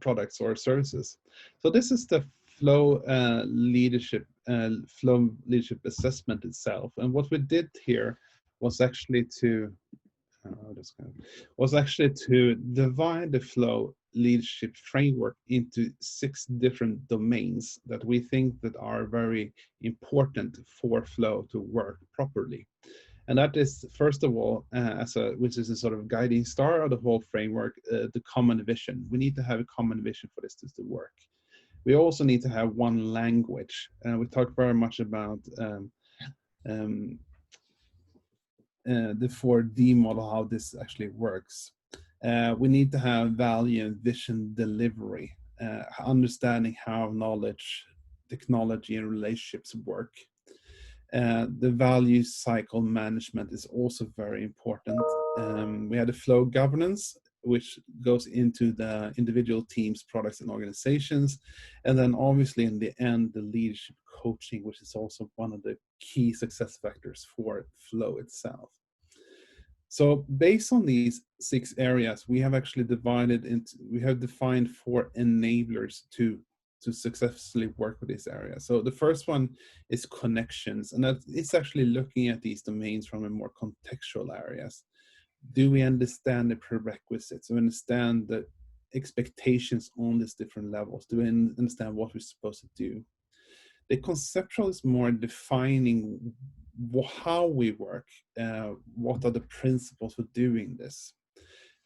products or services. So this is the flow leadership assessment itself. And what we did here was actually to divide the flow leadership framework into 6 different domains that we think that are very important for flow to work properly. And that is, first of all, which is a sort of guiding star of the whole framework, the common vision. We need to have a common vision for this to work. We also need to have one language. We talked very much about the 4D model, how this actually works. We need to have value and vision delivery, understanding how knowledge, technology, and relationships work. The value cycle management is also very important. We had a flow governance, which goes into the individual teams, products, and organizations. And then obviously in the end, the leadership coaching, which is also one of the key success factors for flow itself. So based on these 6 areas, we have actually defined 4 enablers to successfully work with this area. So the first one is connections, and that it's actually looking at these domains from a more contextual areas. Do we understand the prerequisites? Do we understand the expectations on these different levels? Do we understand what we're supposed to do? The conceptual is more defining how we work, what are the principles for doing this.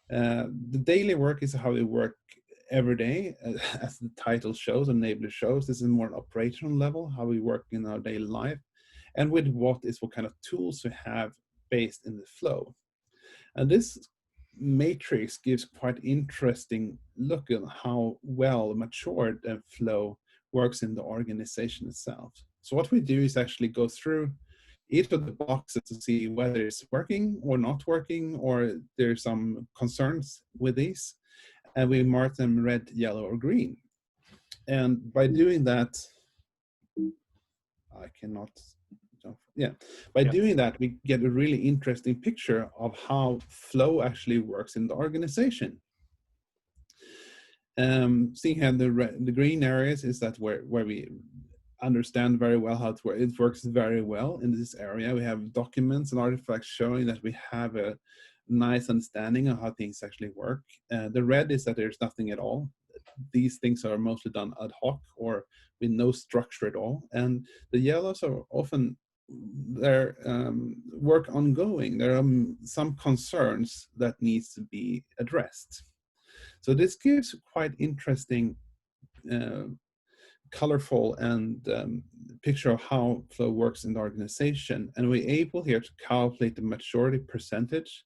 The daily work is how we work every day, as the title shows, enabler shows. This is more an operational level, how we work in our daily life, and with what kind of tools we have based in the flow. And this matrix gives quite interesting look at how well matured the flow works in the organization itself. So what we do is actually go through each of the boxes to see whether it's working or not working, or there's some concerns with these. And we mark them red, yellow, or green. And by doing that, doing that, we get a really interesting picture of how flow actually works in the organization. Seeing here the green areas is that where we understand very well how it works very well in this area. We have documents and artifacts showing that we have a nice understanding of how things actually work. The red is that there's nothing at all. These things are mostly done ad hoc or with no structure at all. And the yellows are often their work ongoing. There are some concerns that needs to be addressed. So this gives quite interesting, colorful and picture of how flow works in the organization. And we're able here to calculate the maturity percentage,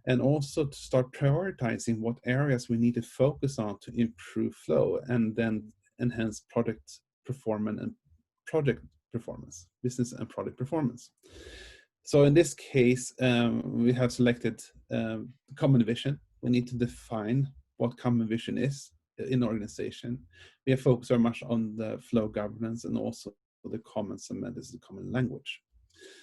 and also to start prioritizing what areas we need to focus on to improve flow and then enhance product performance and project performance, business and product performance. So in this case, we have selected common vision. We need to define what common vision is in the organization. We have focused very much on the flow governance and also the common cement, this is the common language.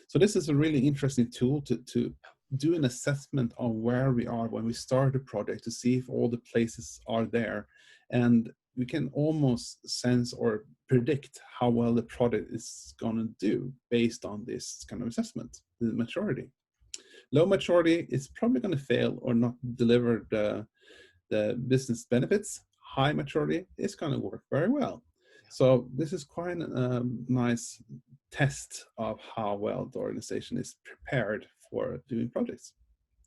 So this is a really interesting tool to do an assessment on where we are when we start a project, to see if all the places are there. And we can almost sense or predict how well the product is going to do based on this kind of assessment, the maturity. Low maturity is probably going to fail or not deliver the business benefits. High maturity is going to work very well. So this is quite a nice test of how well the organization is prepared for doing projects.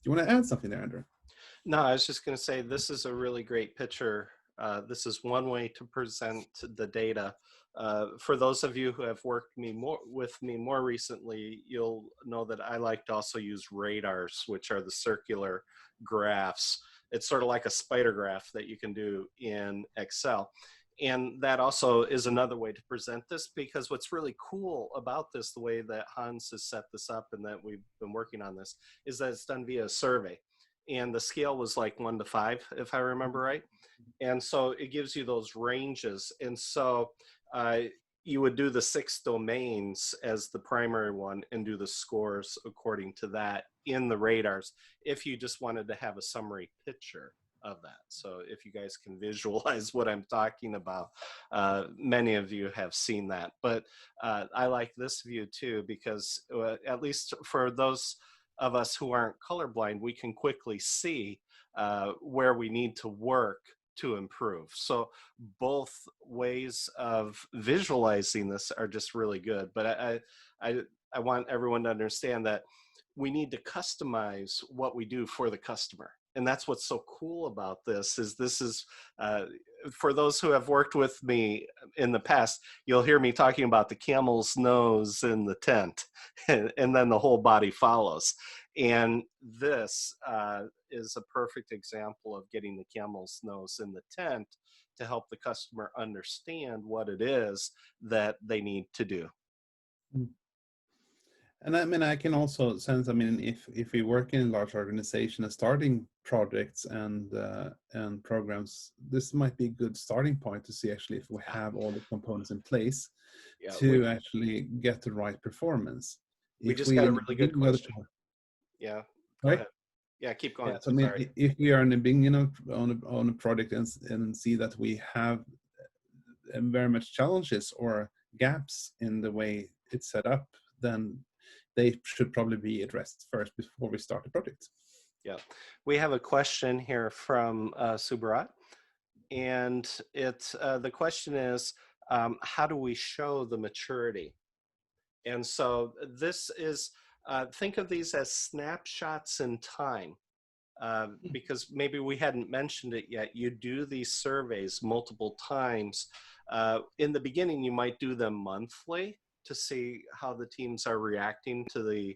Do you want to add something there, Andrew? No, I was just going to say this is a really great picture. This is one way to present the data. For those of you who have worked with me more recently, you'll know that I like to also use radars, which are the circular graphs. It's sort of like a spider graph that you can do in Excel. And that also is another way to present this, because what's really cool about this, the way that Hans has set this up and that we've been working on this, is that it's done via a survey. And the scale was like 1 to 5, if I remember right. And so it gives you those ranges. And so you would do the 6 domains as the primary one and do the scores according to that in the radars, if you just wanted to have a summary picture of that. So if you guys can visualize what I'm talking about, many of you have seen that. But I like this view too, because at least for those of us who aren't colorblind, we can quickly see where we need to work to improve. So both ways of visualizing this are just really good. But I want everyone to understand that we need to customize what we do for the customer. And that's what's so cool about this is for those who have worked with me in the past, you'll hear me talking about the camel's nose in the tent, and then the whole body follows. And this is a perfect example of getting the camel's nose in the tent to help the customer understand what it is that they need to do. And I mean, I can also sense, I mean, if we work in a large organization and starting projects and programs, this might be a good starting point to see actually if we have all the components in place to actually get the right performance. We just got a really good question. Yeah, go ahead. Yeah, keep going. Yeah, so I mean, if we are in the beginning on a project and see that we have very much challenges or gaps in the way it's set up, then they should probably be addressed first before we start the project. Yeah, we have a question here from Subharat, and it's the question is, how do we show the maturity? And so this is, think of these as snapshots in time, because maybe we hadn't mentioned it yet. You do these surveys multiple times. In the beginning, you might do them monthly to see how the teams are reacting to the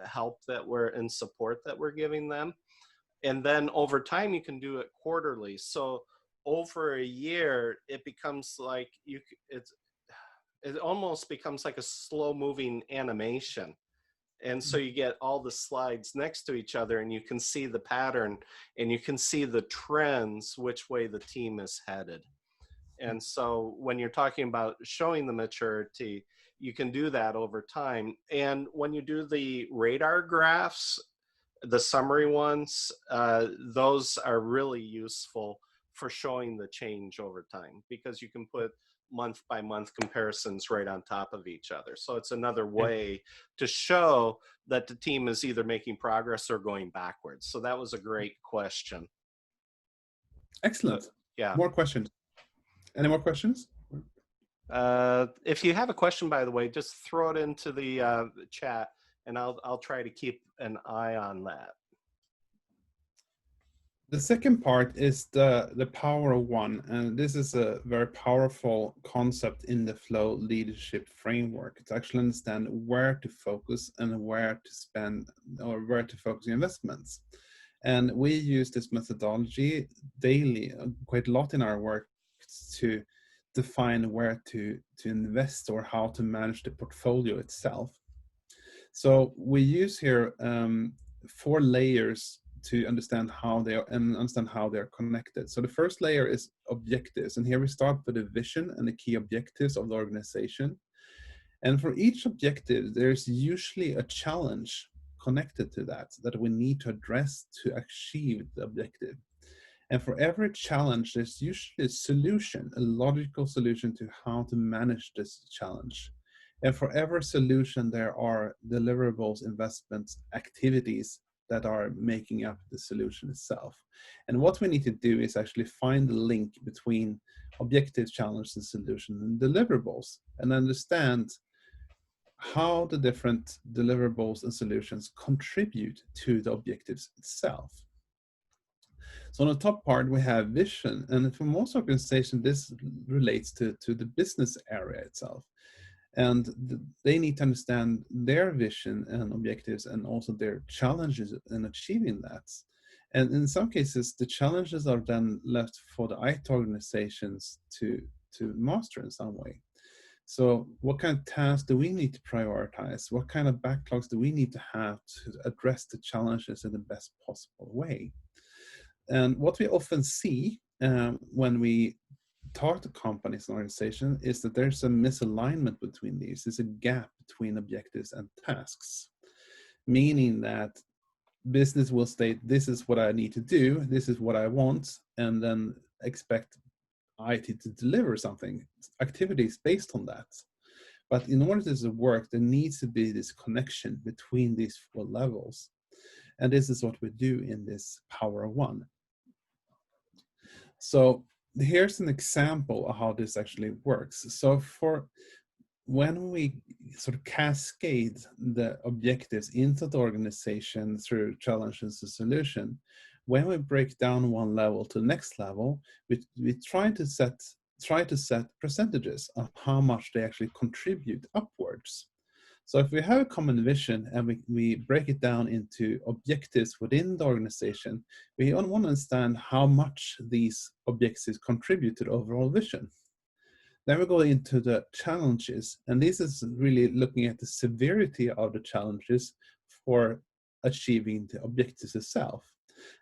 help that we're and support that we're giving them. And then over time, you can do it quarterly. So over a year, it becomes like it almost becomes like a slow moving animation. And so you get all the slides next to each other and you can see the pattern and you can see the trends, which way the team is headed. And so when you're talking about showing the maturity, you can do that over time. And when you do the radar graphs, the summary ones, those are really useful for showing the change over time, because you can put month by month comparisons right on top of each other. So it's another way to show that the team is either making progress or going backwards. So that was a great question. Excellent. Yeah. More questions. Any more questions? If you have a question, by the way, just throw it into the chat and I'll try to keep an eye on that. The second part is the power of one, and this is a very powerful concept in the flow leadership framework. To actually understand where to focus and where to spend or where to focus your investments. And we use this methodology daily, quite a lot in our work, to define where to invest or how to manage the portfolio itself. So we use here 4 layers to understand how they are and understand how they're connected. So the first layer is objectives, and here we start with the vision and the key objectives of the organization. And for each objective, there's usually a challenge connected to that we need to address to achieve the objective. And for every challenge, there's usually a solution, a logical solution to how to manage this challenge. And for every solution, there are deliverables, investments, activities that are making up the solution itself. And what we need to do is actually find the link between objectives, challenges, and solutions and deliverables, and understand how the different deliverables and solutions contribute to the objectives itself. So on the top part, we have vision. And for most organizations, this relates to the business area itself. And they need to understand their vision and objectives and also their challenges in achieving that. And in some cases, the challenges are then left for the IT organizations to master in some way. So what kind of tasks do we need to prioritize? What kind of backlogs do we need to have to address the challenges in the best possible way? And what we often see when we talk to companies and organizations is that there's a misalignment between these. There's a gap between objectives and tasks, meaning that business will state, this is what I need to do, this is what I want, and then expect IT to deliver something, activities based on that. But in order for this to work, there needs to be this connection between these four levels. And this is what we do in this Power of One. So here's an example of how this actually works. So for when we sort of cascade the objectives into the organization through challenges to solution, when we break down one level to the next level, we try to set percentages of how much they actually contribute upwards. So if we have a common vision and we break it down into objectives within the organization, we want to understand how much these objectives contribute to the overall vision. Then we go into the challenges, and this is really looking at the severity of the challenges for achieving the objectives itself.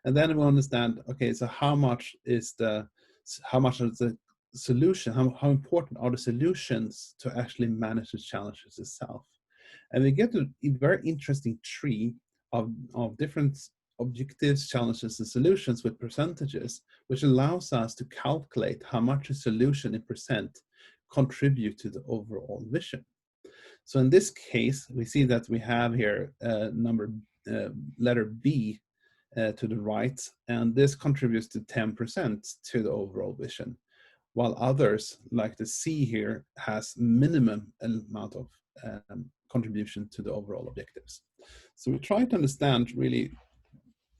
And then we understand, okay, so how much is the solution, how important are the solutions to actually manage the challenges itself? And we get a very interesting tree of different objectives, challenges, and solutions with percentages, which allows us to calculate how much a solution in percent contribute to the overall vision. So in this case, we see that we have here letter B to the right, and this contributes to 10% to the overall vision, while others, like the C here, has minimum amount of contribution to the overall objectives. So we try to understand really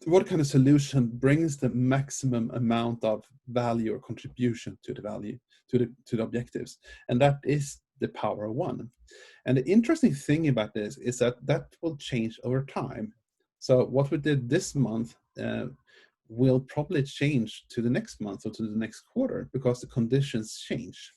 what kind of solution brings the maximum amount of value or contribution to the value, to the objectives, and that is the Power of One. And the interesting thing about this is that will change over time. So what we did this month will probably change to the next month or to the next quarter because the conditions change.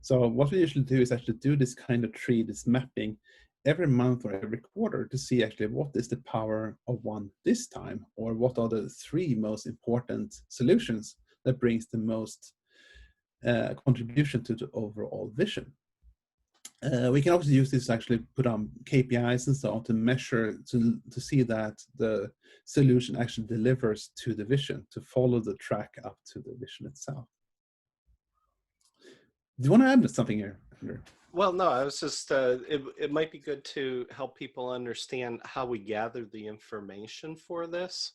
So what we usually do is actually do this kind of tree, this mapping, every month or every quarter to see actually what is the Power of One this time, or what are the three most important solutions that brings the most contribution to the overall vision. We can also use this to actually put on KPIs and so on to measure, to see that the solution actually delivers to the vision, to follow the track up to the vision itself. Do you want to add something here, Andrew? Well, no, I was just, it might be good to help people understand how we gather the information for this.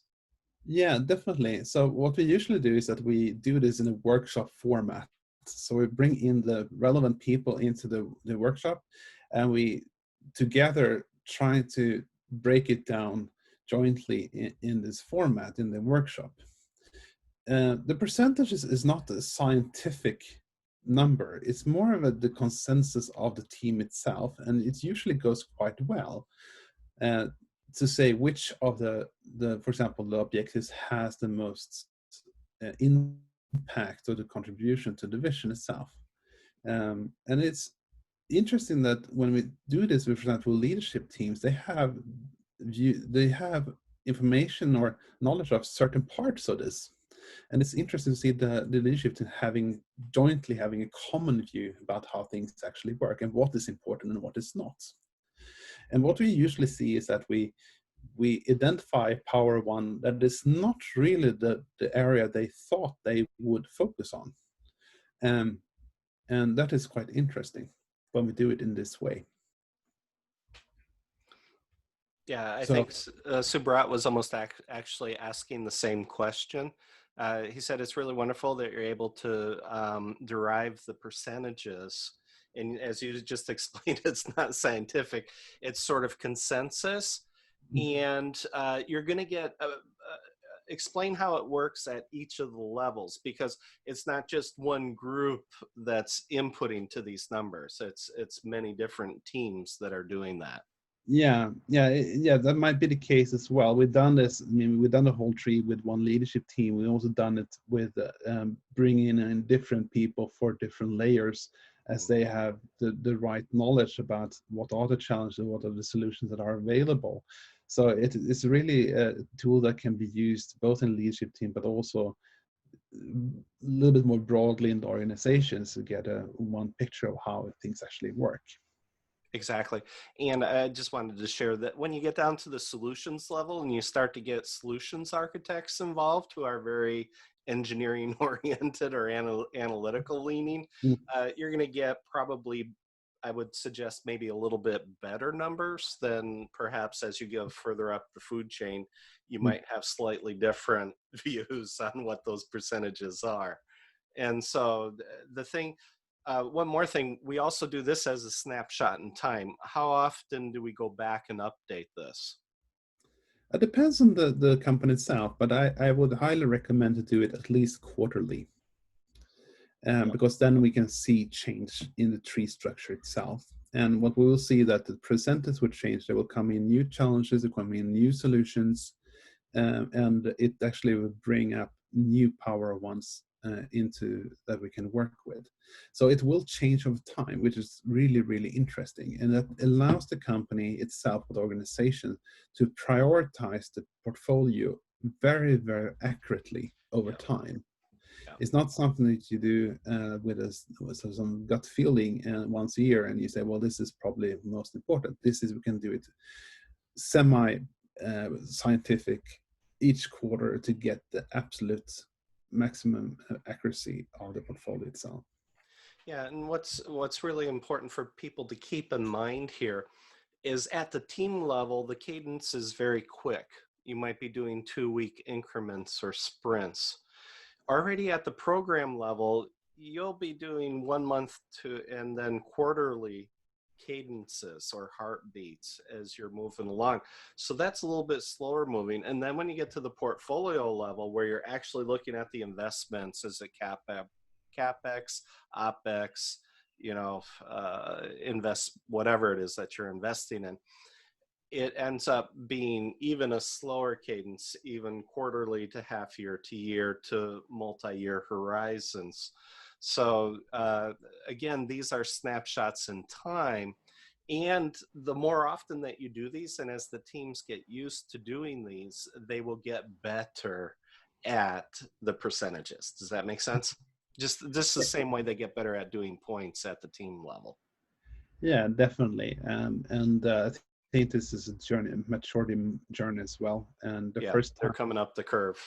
Yeah, definitely. So what we usually do is that we do this in a workshop format. So we bring in the relevant people into the workshop, and we together try to break it down jointly in this format in the workshop. The percentages is not a scientific number. It's more of the consensus of the team itself, and it usually goes quite well to say which of the for example, the objectives has the most impact or the contribution to the vision itself. And it's interesting that when we do this with, for example, leadership teams, they have information or knowledge of certain parts of this. And it's interesting to see the leadership team jointly having a common view about how things actually work and what is important and what is not. And what we usually see is that we identify Power One that is not really the area they thought they would focus on. And that is quite interesting when we do it in this way. Yeah, I think Subrat was almost actually asking the same question. He said it's really wonderful that you're able to derive the percentages. And as you just explained, it's not scientific, it's sort of consensus. And you're going to get, explain how it works at each of the levels, because it's not just one group that's inputting to these numbers. It's many different teams that are doing that. Yeah, that might be the case as well. We've done this, I mean, we've done the whole tree with one leadership team. We've also done it with bringing in different people for different layers, as they have the right knowledge about what are the challenges and what are the solutions that are available. So it's really a tool that can be used both in leadership team, but also a little bit more broadly in the organizations to get one picture of how things actually work. Exactly. And I just wanted to share that when you get down to the solutions level and you start to get solutions architects involved who are very engineering oriented or analytical leaning, Mm, you're going to get probably, I would suggest, maybe a little bit better numbers than perhaps as you go further up the food chain. You mm. might have slightly different views on what those percentages are. And so the thing, one more thing, we also do this as a snapshot in time. How often do we go back and update this? It depends on the company itself, but I would highly recommend to do it at least quarterly, Yep. because then we can see change in the tree structure itself. And what we will see that the percentage will change. There will come in new challenges, there will come in new solutions, and it actually will bring up new power ones into that we can work with. So it will change over time, which is really, really interesting. And that allows the company itself, the organization, to prioritize the portfolio very, very accurately over Yep. time. Yep. It's not something that you do with some gut feeling once a year and you say, well, this is probably most important. We can do it semi scientific each quarter to get the absolute maximum accuracy of the portfolio itself. Yeah, and what's really important for people to keep in mind here is at the team level, the cadence is very quick. You might be doing 2-week increments or sprints. Already at the program level, you'll be doing 1 month to and then quarterly cadences or heartbeats as you're moving along. So that's a little bit slower moving. And then when you get to the portfolio level where you're actually looking at the investments, as a capex, opex, invest whatever it is that you're investing in, it ends up being even a slower cadence, even quarterly to half year to year to multi-year horizons. So again, these are snapshots in time. And the more often that you do these, and as the teams get used to doing these, they will get better at the percentages. Does that make sense? Just the same way they get better at doing points at the team level. Yeah, definitely. And I think this is a journey, a maturity journey as well. And the Yeah, first they're time coming up the curve.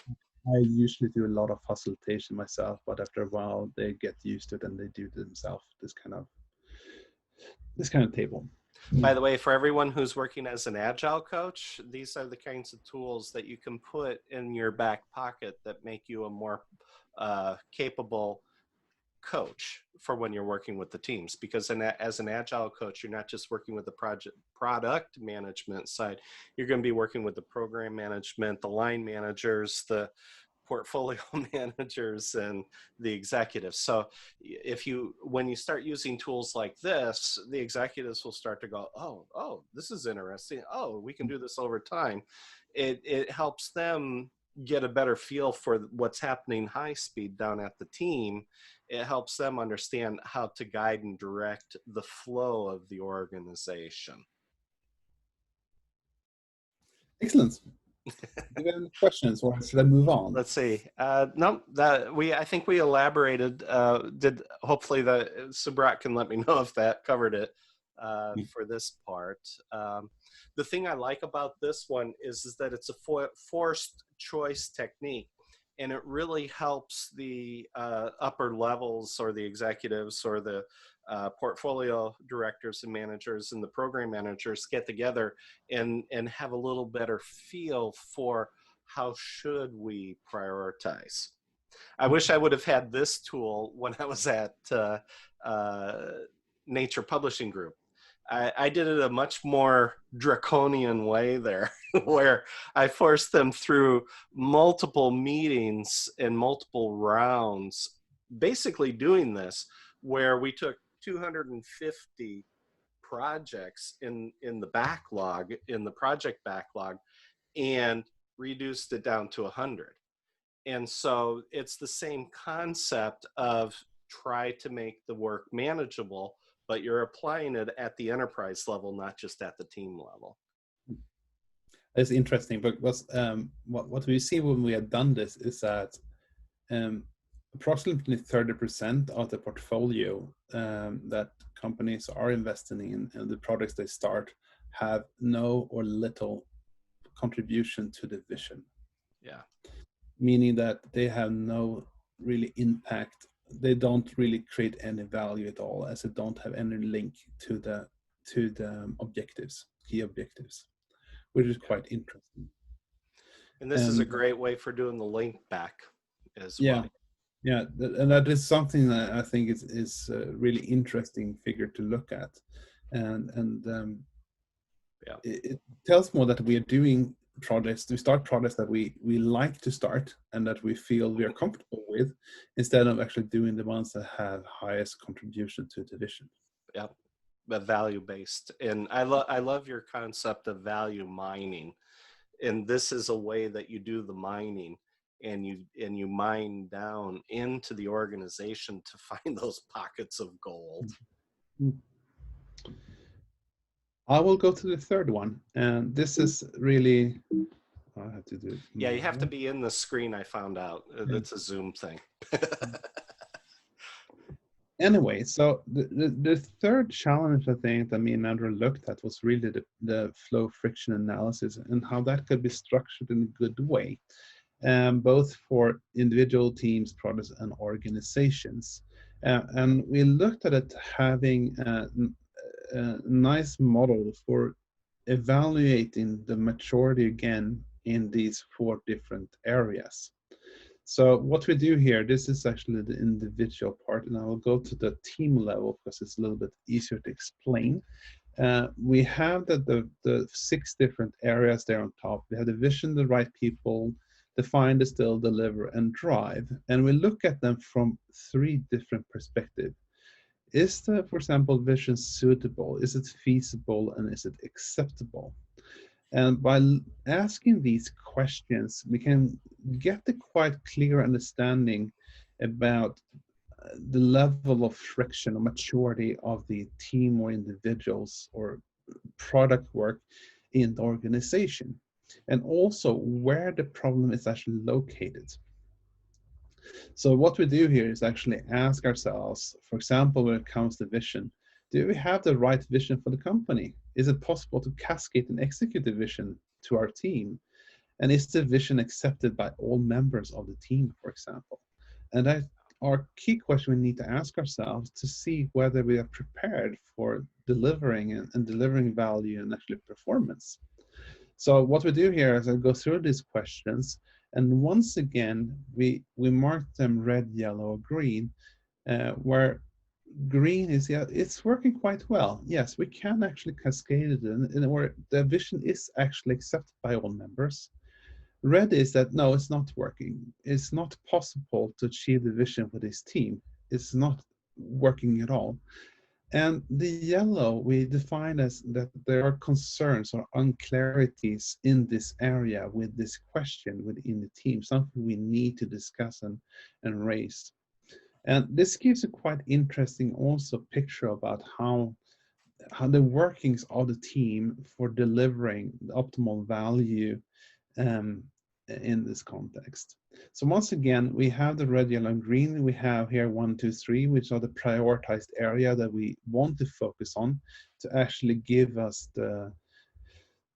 I usually do a lot of facilitation myself, but after a while they get used to it and they do themselves this kind of table. By the way, for everyone who's working as an agile coach, these are the kinds of tools that you can put in your back pocket that make you a more capable coach for when you're working with the teams. Because as an agile coach, you're not just working with the product management side, you're going to be working with the program management, the line managers, the portfolio managers, and the executives. So when you start using tools like this, the executives will start to go, oh, this is interesting. Oh, we can do this over time. It helps them get a better feel for what's happening high speed down at the team. It helps them understand how to guide and direct the flow of the organization. Excellent. Do you have any questions or should I move on? Let's see. No, I think we elaborated. Did hopefully Subrat can let me know if that covered it for this part. The thing I like about this one is that it's a forced choice technique, and it really helps the upper levels or the executives or the portfolio directors and managers and the program managers get together and have a little better feel for how should we prioritize. I wish I would have had this tool when I was at Nature Publishing Group. I did it a much more draconian way there, where I forced them through multiple meetings and multiple rounds, basically doing this, where we took 250 projects in the backlog, in the project backlog, and reduced it down to 100. And so it's the same concept of try to make the work manageable, but you're applying it at the enterprise level, not just at the team level. It's interesting because what we see when we have done this is that approximately 30% of the portfolio that companies are investing in and the products they start have no or little contribution to the vision, Yeah. meaning that they have no really impact. They don't really create any value at all, as they don't have any link to the objectives, key objectives, which is Yeah. quite interesting. And this is a And great way for doing the link back as yeah, well. yeah, and that is something that I think is a really interesting figure to look at, and Yeah. it tells more that we are doing projects. We start projects that we like to start and that we feel we are comfortable with, instead of actually doing the ones that have highest contribution to the vision. Yeah. But value based. And I love your concept of value mining. And this is a way that you do the mining, and you mine down into the organization to find those pockets of gold. Mm. I will go to the third one, and this is really, I have to do it Yeah, you have to more. be in the screen. I found out Yeah. it's a Zoom thing. Anyway, so the third challenge I think that me and Andrew looked at was really the flow friction analysis and how that could be structured in a good way, both for individual teams, products, and organizations. And we looked at it having a nice model for evaluating the maturity again in these 4 different areas. So what we do here, this is actually the individual part, and I will go to the team level because it's a little bit easier to explain. We have the 6 different areas there on top. We have the vision, the right people, define, distill, deliver, and drive. And we look at them from 3 different perspectives. Is the, for example, vision suitable? Is it feasible? And is it acceptable? And by asking these questions, we can get a quite clear understanding about the level of friction or maturity of the team or individuals or product work in the organization, and also where the problem is actually located. So what we do here is actually ask ourselves, for example, when it comes to vision, do we have the right vision for the company? Is it possible to cascade and execute the vision to our team? And is the vision accepted by all members of the team, for example? And that our key question we need to ask ourselves to see whether we are prepared for delivering and delivering value and actually performance. So what we do here is I go through these questions, and once again, we mark them red, yellow, or green, where green is, yeah, it's working quite well. Yes, we can actually cascade it in where the vision is actually accepted by all members. Red is that, no, it's not working. It's not possible to achieve the vision for this team. It's not working at all. And the yellow we define as that there are concerns or unclarities in this area with this question within the team, something we need to discuss and raise. And this gives a quite interesting also picture about how the workings of the team for delivering the optimal value um, in this context. So once again, we have the red, yellow, and green. We have here 1, 2, 3, which are the prioritized area that we want to focus on to actually give us to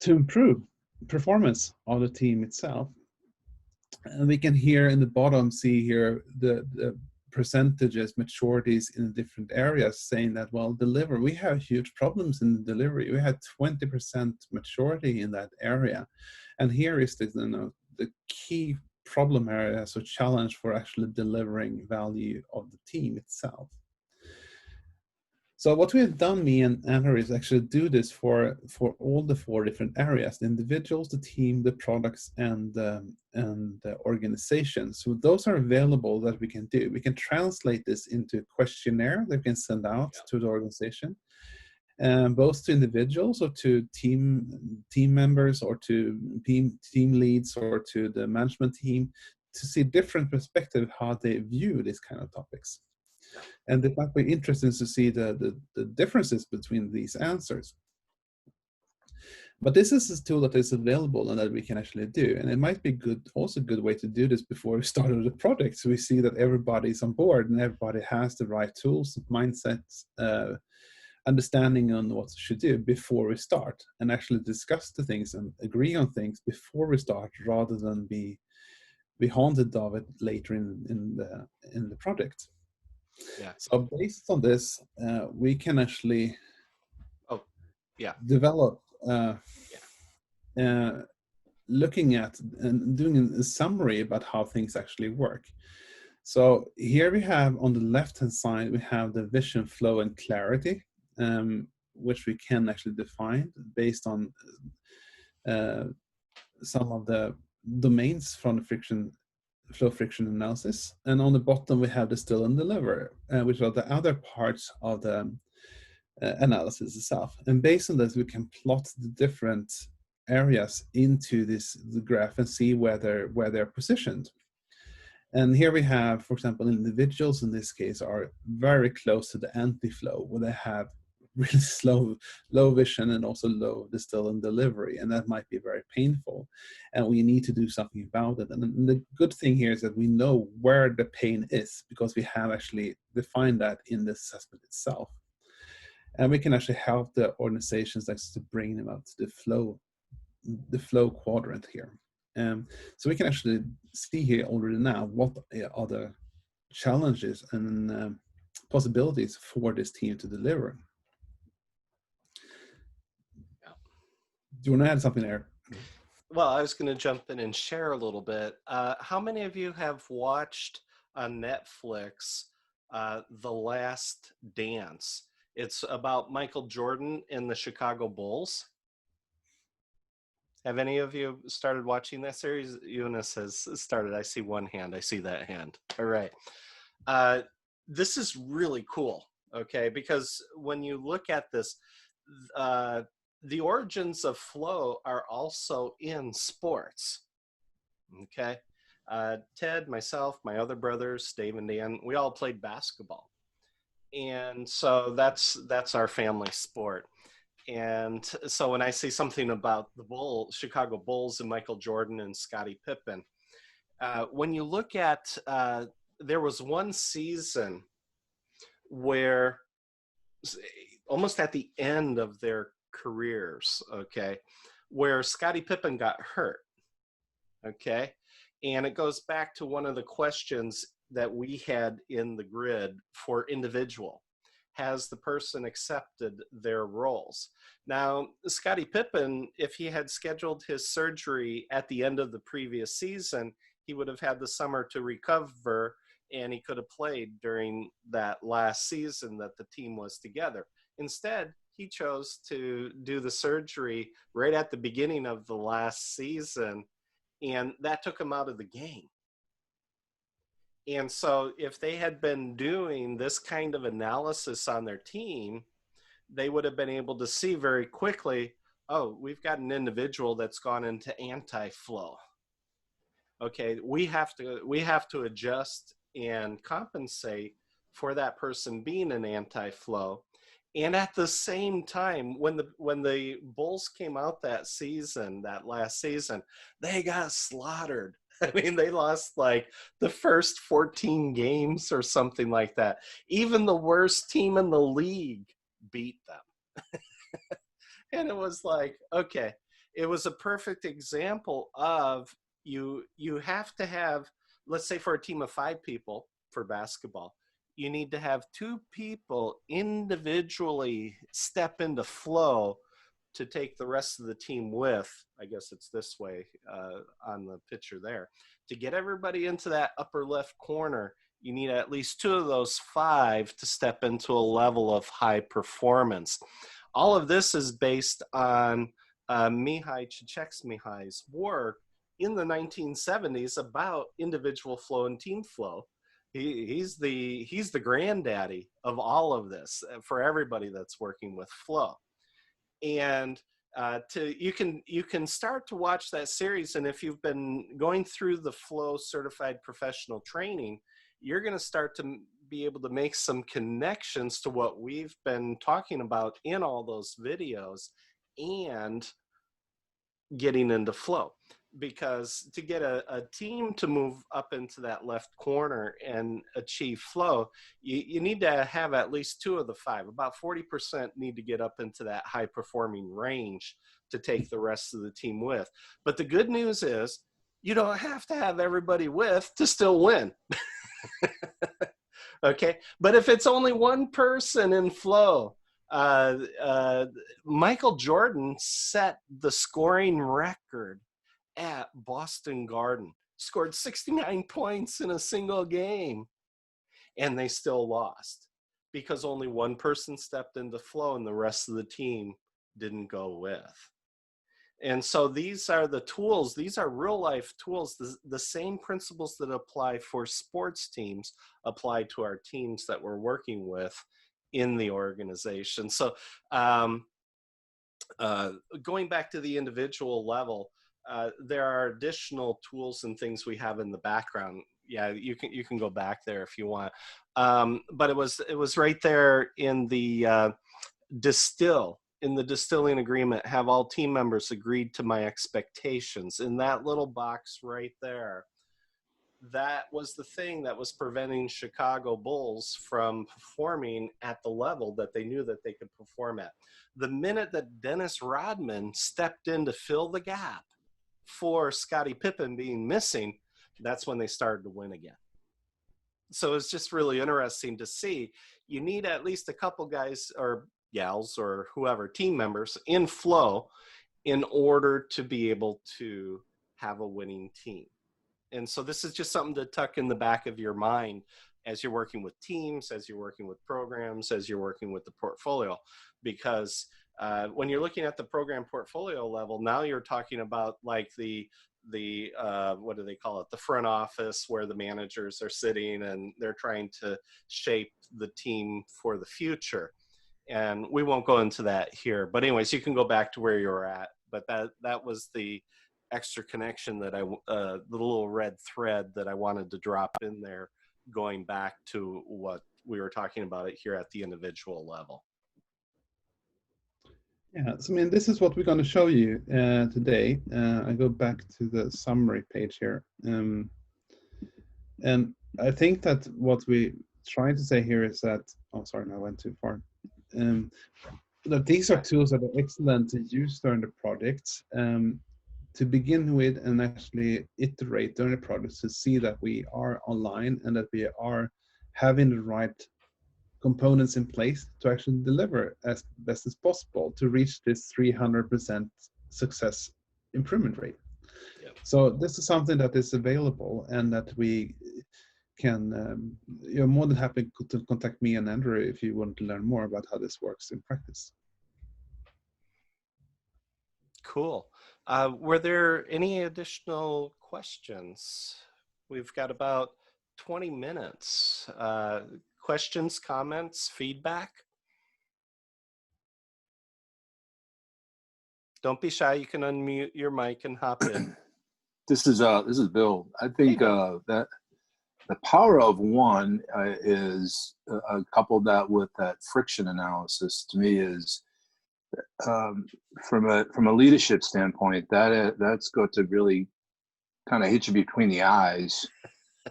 improve performance of the team itself. And we can here in the bottom see here the percentages, maturities in different areas, saying that, well, deliver, we have huge problems in the delivery. We had 20% maturity in that area. And here is the key problem areas or challenge for actually delivering value of the team itself. So what we have done, me and Anna, is actually do this for all the 4 different areas: the individuals, the team, the products, and the organization. So those are available that we can do. We can translate this into a questionnaire that we can send out to the organization, both to individuals or to team members or to team leads or to the management team, to see different perspective how they view these kind of topics. And it might be interesting to see the differences between these answers. But this is a tool that is available and that we can actually do. And it might be good, also a good way to do this before we start the project. So we see that everybody's on board and everybody has the right tools, mindsets, understanding on what we should do before we start, and actually discuss the things and agree on things before we start, rather than be haunted of it later in the project. Yeah. So based on this, we can actually Oh, yeah. develop Yeah. looking at and doing a summary about how things actually work. So here we have on the left-hand side, we have the vision, flow, and clarity, which we can actually define based on some of the domains from the flow friction analysis. And on the bottom, we have the still and deliver, which are the other parts of the analysis itself. And based on this, we can plot the different areas into the graph and see where they're positioned. And here we have, for example, individuals in this case are very close to the anti-flow, where they have really low vision and also low distill and delivery, and that might be very painful. And we need to do something about it. And the good thing here is that we know where the pain is, because we have actually defined that in the assessment itself. And we can actually help the organizations to bring them up to the flow quadrant here. So we can actually see here already now what are the challenges and possibilities for this team to deliver. Yeah. Do you want to add something there? Well, I was going to jump in and share a little bit. How many of you have watched on Netflix The Last Dance? It's about Michael Jordan and the Chicago Bulls. Have any of you started watching that series? Eunice has started. I see one hand. I see that hand. All right. This is really cool, okay? Because when you look at this, the origins of flow are also in sports, okay? Ted, myself, my other brothers, Dave and Dan, we all played basketball. And so that's our family sport. And so when I see something about the Chicago Bulls and Michael Jordan and Scottie Pippen, when you look at, there was one season where almost at the end of their careers, okay, where Scottie Pippen got hurt, okay? And it goes back to one of the questions that we had in the grid for individual. Has the person accepted their roles? Now, Scottie Pippen, if he had scheduled his surgery at the end of the previous season, he would have had the summer to recover and he could have played during that last season that the team was together. Instead, he chose to do the surgery right at the beginning of the last season, and that took him out of the game. And so if they had been doing this kind of analysis on their team, they would have been able to see very quickly, oh, we've got an individual that's gone into anti-flow. Okay, we have to adjust and compensate for that person being an anti-flow. And at the same time, when the Bulls came out that season, that last season, they got slaughtered. I mean, they lost like the first 14 games or something like that. Even the worst team in the league beat them. And it was like, okay, it was a perfect example of you have to have, let's say for a team of 5 people for basketball, you need to have 2 people individually step into flow to take the rest of the team with, I guess it's this way on the picture there. To get everybody into that upper left corner, you need at least 2 of those 5 to step into a level of high performance. All of this is based on Mihai Csikszentmihalyi's work in the 1970s about individual flow and team flow. He's the granddaddy of all of this for everybody that's working with flow. And you can start to watch that series, and if you've been going through the flow certified professional training, you're going to start to be able to make some connections to what we've been talking about in all those videos, and getting into flow. Because to get a team to move up into that left corner and achieve flow, you need to have at least 2 of the 5. About 40% need to get up into that high performing range to take the rest of the team with. But the good news is you don't have to have everybody with to still win. Okay, but if it's only one person in flow, uh, uh, Michael Jordan set the scoring record at Boston Garden, scored 69 points in a single game, and they still lost because only one person stepped into flow and the rest of the team didn't go with. And so these are the tools, these are real life tools. The same principles that apply for sports teams apply to our teams that we're working with in the organization. So going back to the individual level, there are additional tools and things we have in the background. Yeah, you can go back there if you want. But it was right there in the in the distilling agreement, have all team members agreed to my expectations. In that little box right there, that was the thing that was preventing Chicago Bulls from performing at the level that they knew that they could perform at. The minute that Dennis Rodman stepped in to fill the gap for Scottie Pippen being missing, that's when they started to win again. So it's just really interesting to see. You need at least a couple guys or gals or whoever, team members in flow in order to be able to have a winning team. And so this is just something to tuck in the back of your mind as you're working with teams, as you're working with programs, as you're working with the portfolio. Because when you're looking at the program portfolio level, now you're talking about like the what do they call it? The front office where the managers are sitting and they're trying to shape the team for the future. And we won't go into that here. But anyways, you can go back to where you were at. But that was the extra connection that the little red thread that I wanted to drop in there, going back to what we were talking about it here at the individual level. Yeah, so I mean, this is what we're going to show you today. I go back to the summary page here. And I think that what we trying to say here is that, oh, sorry, no, I went too far. That these are tools that are excellent to use during the projects to begin with, and actually iterate during the project to see that we are online and that we are having the right components in place to actually deliver as best as possible to reach this 300% success improvement rate. Yep. So this is something that is available and that we can, you're more than happy to contact me and Andrew if you want to learn more about how this works in practice. Cool. Were there any additional questions? We've got about 20 minutes. Questions, comments, feedback? Don't be shy. You can unmute your mic and hop in. This is Bill. I think that the power of one is coupled that with that friction analysis. To me, is from a leadership standpoint, that's got to really kind of hit you between the eyes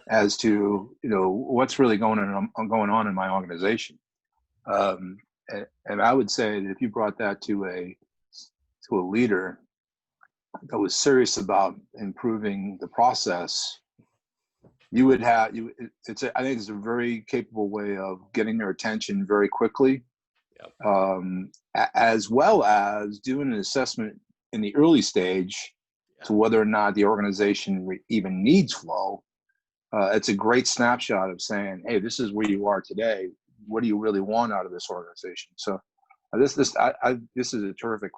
as to what's really going on in my organization. And I would say that if you brought that to a leader that was serious about improving the process, you would have I think it's a very capable way of getting their attention very quickly. Yep. As well as doing an assessment in the early stage to whether or not the organization even needs flow. It's a great snapshot of saying, hey, this is where you are today. What do you really want out of this organization? So this is a terrific.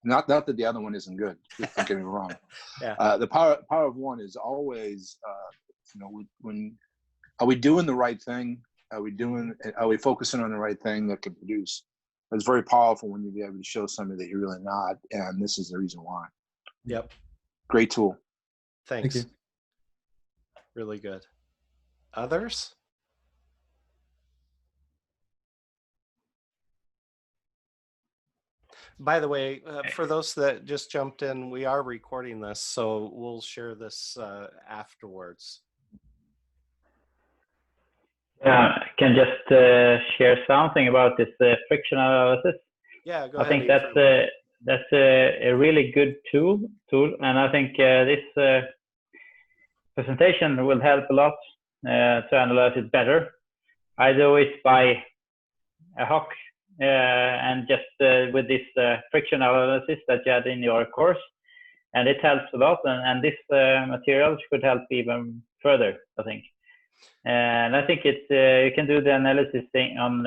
Not that the other one isn't good. Don't get me wrong. The power of one is always, when are we doing the right thing? Are we focusing on the right thing that can produce? It's very powerful when you be able to show somebody that you're really not, and this is the reason why. Yep. Great tool. Thanks. Thank you. Really good. Others? By the way, for those that just jumped in, we are recording this, so we'll share this afterwards. Yeah, I can just share something about this friction analysis. Yeah, go I ahead. think that's a really good tool, and I think this presentation will help a lot to analyze it better. I do it by ad hoc and just with this friction analysis that you had in your course, and it helps a lot. And this material should help even further, I think. And I think it's you can do the analysis thing on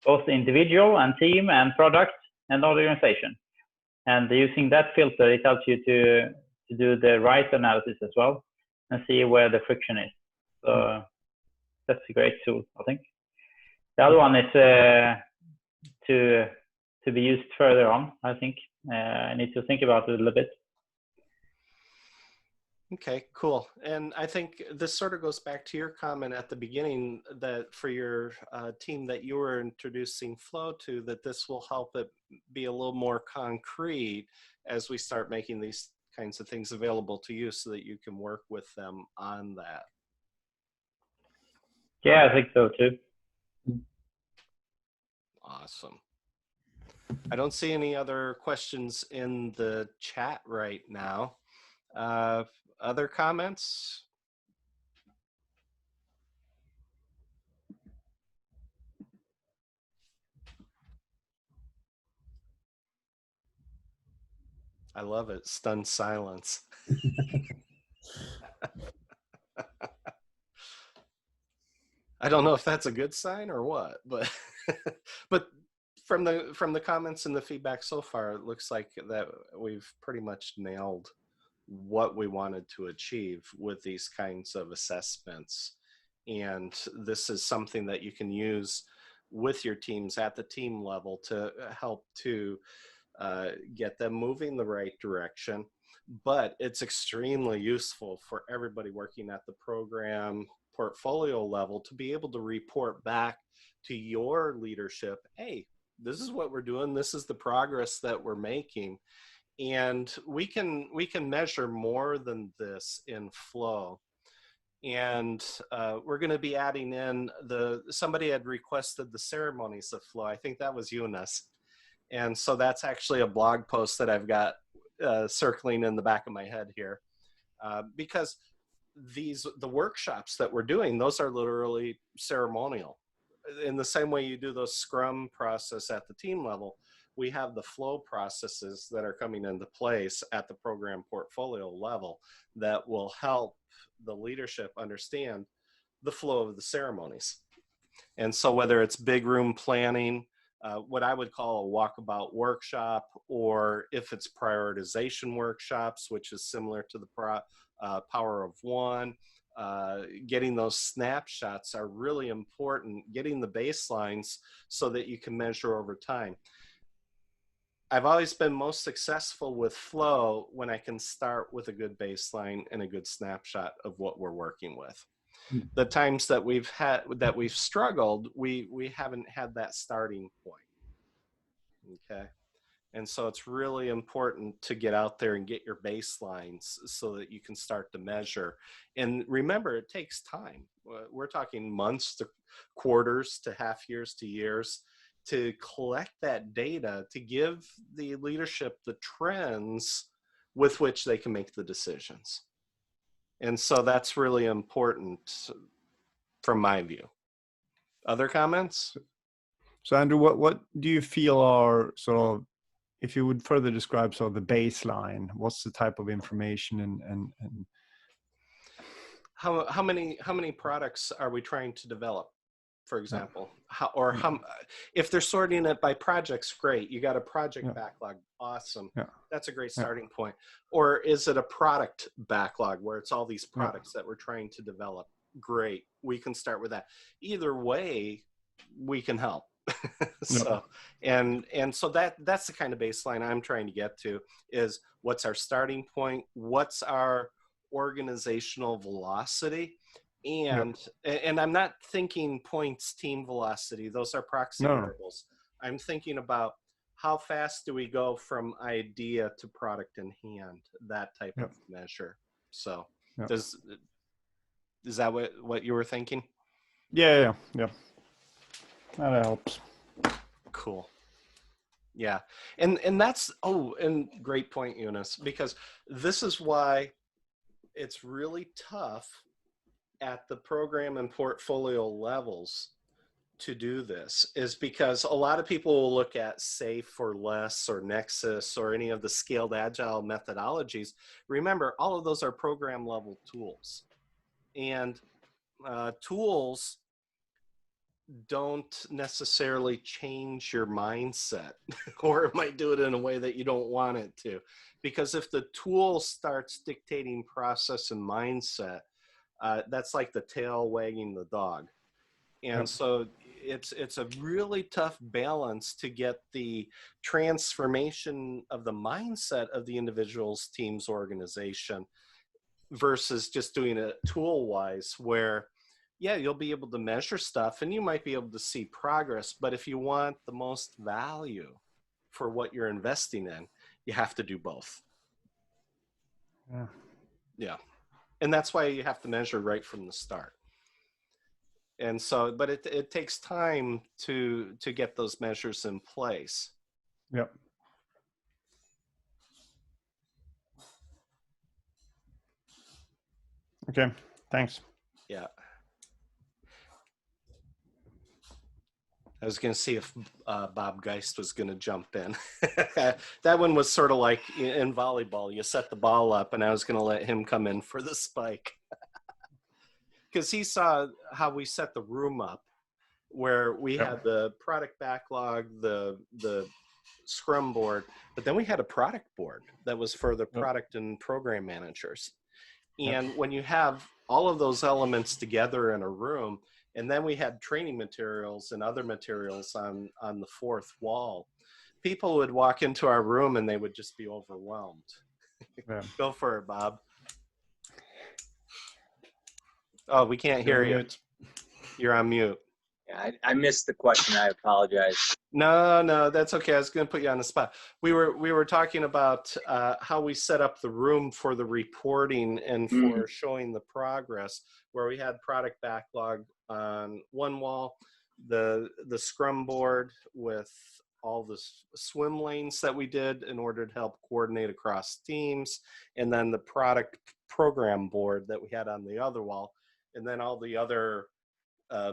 both individual and team and product and organization. And using that filter, it helps you to do the right analysis as well and see where the friction is. So that's a great tool, I think. The other one is to be used further on, I think. I need to think about it a little bit. Okay, cool. And I think this sort of goes back to your comment at the beginning that for your team that you were introducing flow to, that this will help it be a little more concrete as we start making these kinds of things available to you so that you can work with them on that. Yeah, I think so too. Awesome. I don't see any other questions in the chat right now. Other comments? I love it. Stunned silence. I don't know if that's a good sign or what, but but from the comments and the feedback so far, it looks like that we've pretty much nailed what we wanted to achieve with these kinds of assessments. And this is something that you can use with your teams at the team level to help to get them moving the right direction. But it's extremely useful for everybody working at the program portfolio level to be able to report back to your leadership, hey, this is what we're doing, this is the progress that we're making. And we can measure more than this in flow. And we're going to be adding in somebody had requested the ceremonies of flow. I think that was Eunice. And so that's actually a blog post that I've got circling in the back of my head here, because the workshops that we're doing, those are literally ceremonial. In the same way you do those Scrum process at the team level, we have the flow processes that are coming into place at the program portfolio level that will help the leadership understand the flow of the ceremonies. And so whether it's big room planning, what I would call a walkabout workshop, or if it's prioritization workshops, which is similar to the Power of One, getting those snapshots are really important, getting the baselines so that you can measure over time. I've always been most successful with flow when I can start with a good baseline and a good snapshot of what we're working with. The times that we've struggled, we haven't had that starting point. Okay. And so it's really important to get out there and get your baselines so that you can start to measure. And remember, it takes time. We're talking months to quarters to half years to years to collect that data to give the leadership the trends with which they can make the decisions. And so that's really important from my view. Other comments? So Andrew, what do you feel are sort of, if you would further describe sort of the baseline, what's the type of information and how many products are we trying to develop, for example? If they're sorting it by projects, great. You got a project backlog, awesome. That's a great starting point. Or is it a product backlog where it's all these products that we're trying to develop? Great, we can start with that. Either way, we can help. So and so that's the kind of baseline I'm trying to get to, is what's our starting point, what's our organizational velocity, and I'm not thinking points team velocity, those are proxy variables. I'm thinking about how fast do we go from idea to product in hand, that type Yep. of measure. So Yep. is that what you were thinking? Yeah. That helps. Cool. Yeah. And that's, and great point, Eunice, because this is why it's really tough at the program and portfolio levels to do this, is because a lot of people will look at SAFe or LESS or Nexus or any of the scaled agile methodologies. Remember, all of those are program level tools, and tools don't necessarily change your mindset, or it might do it in a way that you don't want it to. Because if the tool starts dictating process and mindset, that's like the tail wagging the dog. And Yep. so it's a really tough balance to get the transformation of the mindset of the individual's team's organization versus just doing it tool wise, where yeah, you'll be able to measure stuff and you might be able to see progress, but if you want the most value for what you're investing in, you have to do both. Yeah. And that's why you have to measure right from the start. And so, but it takes time to get those measures in place. Yep. Okay, thanks. Yeah. I was going to see if Bob Geist was going to jump in. That one was sort of like in volleyball. You set the ball up, and I was going to let him come in for the spike. Because he saw how we set the room up, where we had the product backlog, the Scrum board, but then we had a product board that was for the product and program managers. And when you have all of those elements together in a room, and then we had training materials and other materials on the fourth wall, people would walk into our room and they would just be overwhelmed. Go for it, Bob. Oh, we can't hear you. You're on mute. Yeah, I missed the question. I apologize. No, that's okay. I was going to put you on the spot. We were talking about how we set up the room for the reporting and for showing the progress, where we had product backlog on one wall, the Scrum board with all the swim lanes that we did in order to help coordinate across teams, and then the product program board that we had on the other wall, and then all the other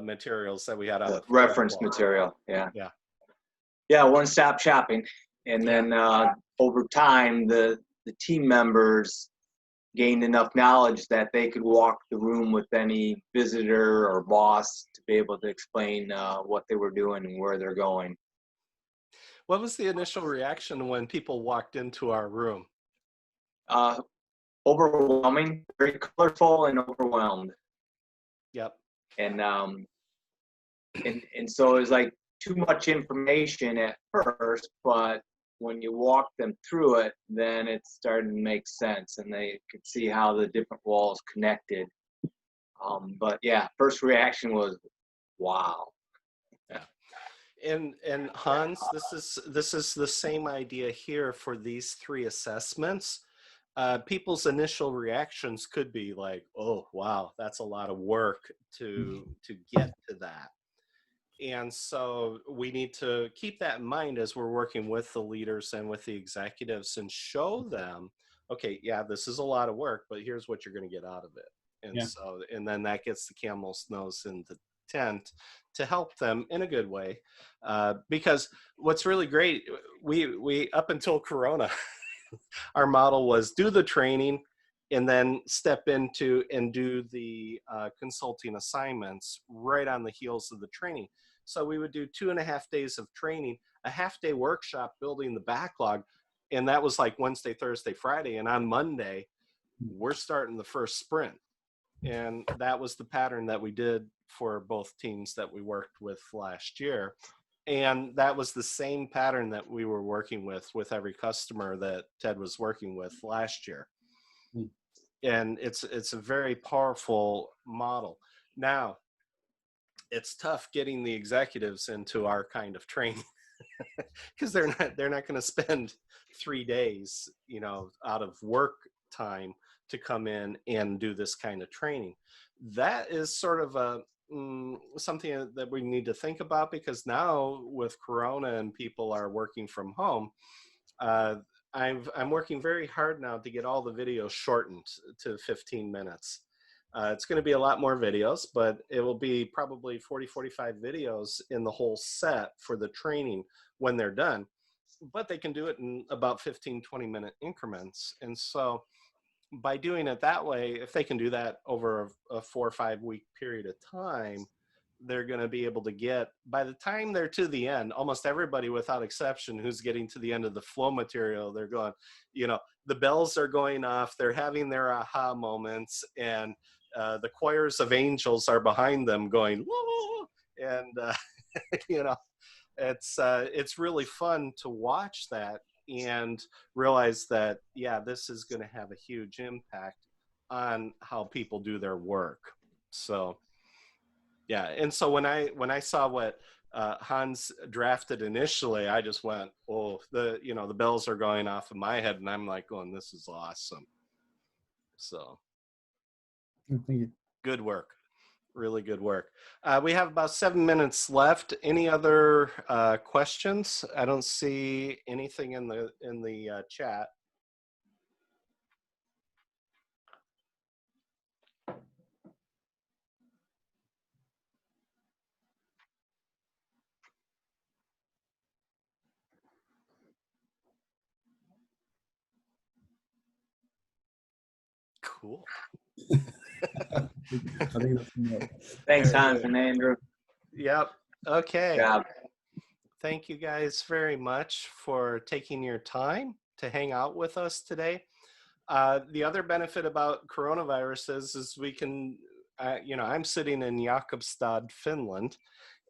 materials that we had on the reference wall. Material. Yeah, one-stop shopping. And then over time, the team members gained enough knowledge that they could walk the room with any visitor or boss to be able to explain what they were doing and where they're going. What was the initial reaction when people walked into our room? Overwhelming, very colorful and overwhelmed. Yep. And so it was like too much information at first, but when you walk them through it, then it started to make sense, and they could see how the different walls connected. But yeah, first reaction was, wow. Yeah. And Hans, this is the same idea here for these three assessments. People's initial reactions could be like, oh, wow, that's a lot of work to get to that. And so we need to keep that in mind as we're working with the leaders and with the executives, and show them, okay, yeah, this is a lot of work, but here's what you're going to get out of it. And so, and then that gets the camel's nose in the tent to help them in a good way. Because what's really great, we up until Corona, our model was do the training and then step into and do the consulting assignments right on the heels of the training. So we would do 2.5 days of training, a half-day workshop building the backlog, and that was like Wednesday, Thursday, Friday, and on Monday, we're starting the first sprint. And that was the pattern that we did for both teams that we worked with last year. And that was the same pattern that we were working with every customer that Ted was working with last year. And it's a very powerful model. Now, it's tough getting the executives into our kind of training. because they're not going to spend 3 days, you know, out of work time to come in and do this kind of training. That is sort of a something that we need to think about, because now with Corona and people are working from home, I'm working very hard now to get all the videos shortened to 15 minutes. It's going to be a lot more videos, but it will be probably 40, 45 videos in the whole set for the training when they're done. But they can do it in about 15, 20-minute increments. And so by doing it that way, if they can do that over a 4 or 5 week period of time, they're going to be able to get, by the time they're to the end, almost everybody without exception who's getting to the end of the flow material, they're going, you know, the bells are going off, they're having their aha moments, and the choirs of angels are behind them going, whoa, and you know, it's really fun to watch that and realize that, yeah, this is going to have a huge impact on how people do their work. So yeah, and so when I saw what Hans drafted initially, I just went, oh, the bells are going off in my head, and I'm like going, this is awesome. So Thank you. good work, really good work. We have about 7 minutes left. Any other questions? I don't see anything in the chat. Cool. I think that's enough. Thanks, Hans and Andrew. Yep. Okay. Yeah. Thank you guys very much for taking your time to hang out with us today. The other benefit about coronavirus is we can, I'm sitting in Jakobstad, Finland,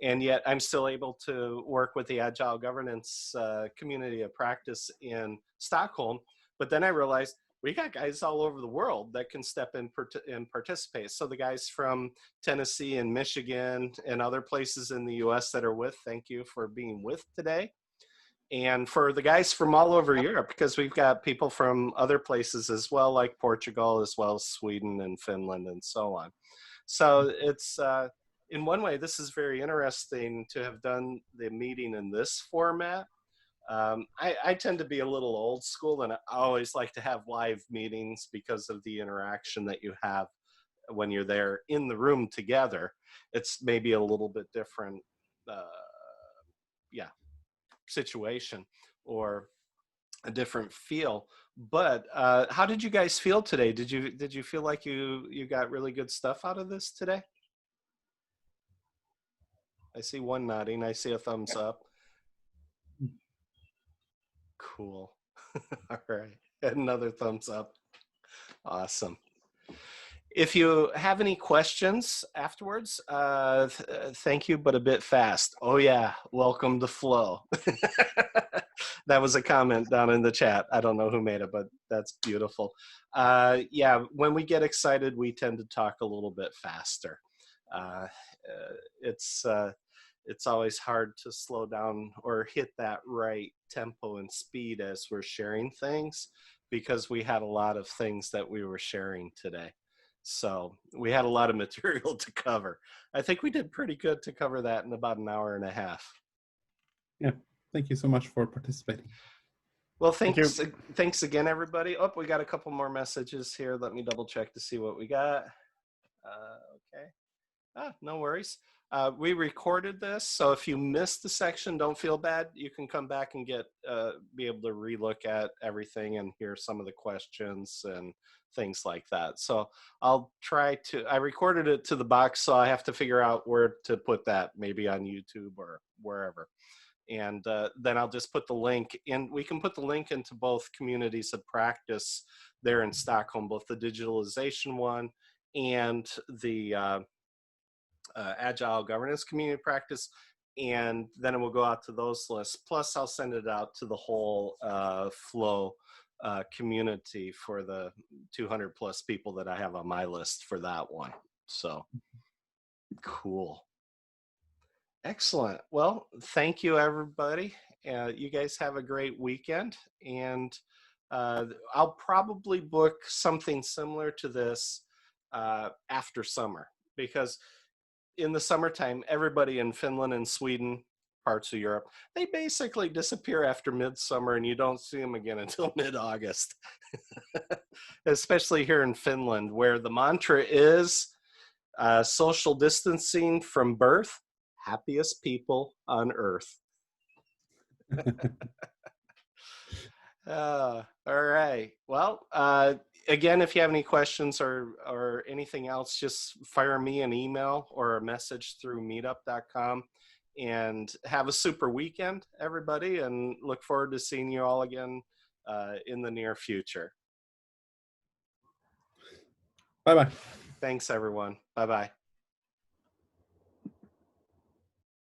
and yet I'm still able to work with the Agile Governance community of practice in Stockholm. But then I realized we got guys all over the world that can step in and participate. So the guys from Tennessee and Michigan and other places in the US that are with, thank you for being with today. And for the guys from all over Europe, because we've got people from other places as well, like Portugal, as well as Sweden and Finland and so on. So it's, in one way, this is very interesting to have done the meeting in this format. I tend to be a little old school, and I always like to have live meetings because of the interaction that you have when you're there in the room together. It's maybe a little bit different, situation or a different feel. But how did you guys feel today? Did you feel like you got really good stuff out of this today? I see one nodding. I see a thumbs up. Cool. All right. Another thumbs up. Awesome. If you have any questions afterwards, thank you, but a bit fast. Oh yeah, welcome to Flow. That was a comment down in the chat. I don't know who made it, but that's beautiful. Yeah, when we get excited, we tend to talk a little bit faster. It's always hard to slow down or hit that right tempo and speed as we're sharing things, because we had a lot of things that we were sharing today. So we had a lot of material to cover. I think we did pretty good to cover that in about an hour and a half. Yeah, thank you so much for participating. Well, thanks again, everybody. Oh, we got a couple more messages here. Let me double check to see what we got. Okay. No worries. We recorded this, so if you missed the section, don't feel bad. You can come back and be able to relook at everything and hear some of the questions and things like that. So I'll try to, I recorded it to the box, so I have to figure out where to put that, maybe on YouTube or wherever. And then I'll just put the link in. We can put the link into both communities of practice there in Stockholm, both the digitalization one and the Agile Governance community practice, and then it will go out to those lists. Plus, I'll send it out to the whole Flow community for the 200 plus people that I have on my list for that one. So cool. Excellent. Well, thank you, everybody. You guys have a great weekend, and I'll probably book something similar to this after summer, because in the summertime, everybody in Finland and Sweden, parts of Europe, they basically disappear after midsummer, and you don't see them again until mid-August. Especially here in Finland, where the mantra is social distancing from birth, happiest people on earth. All right. Well, again, if you have any questions or anything else, just fire me an email or a message through meetup.com. And have a super weekend, everybody, and look forward to seeing you all again in the near future. Bye-bye. Thanks, everyone. Bye-bye.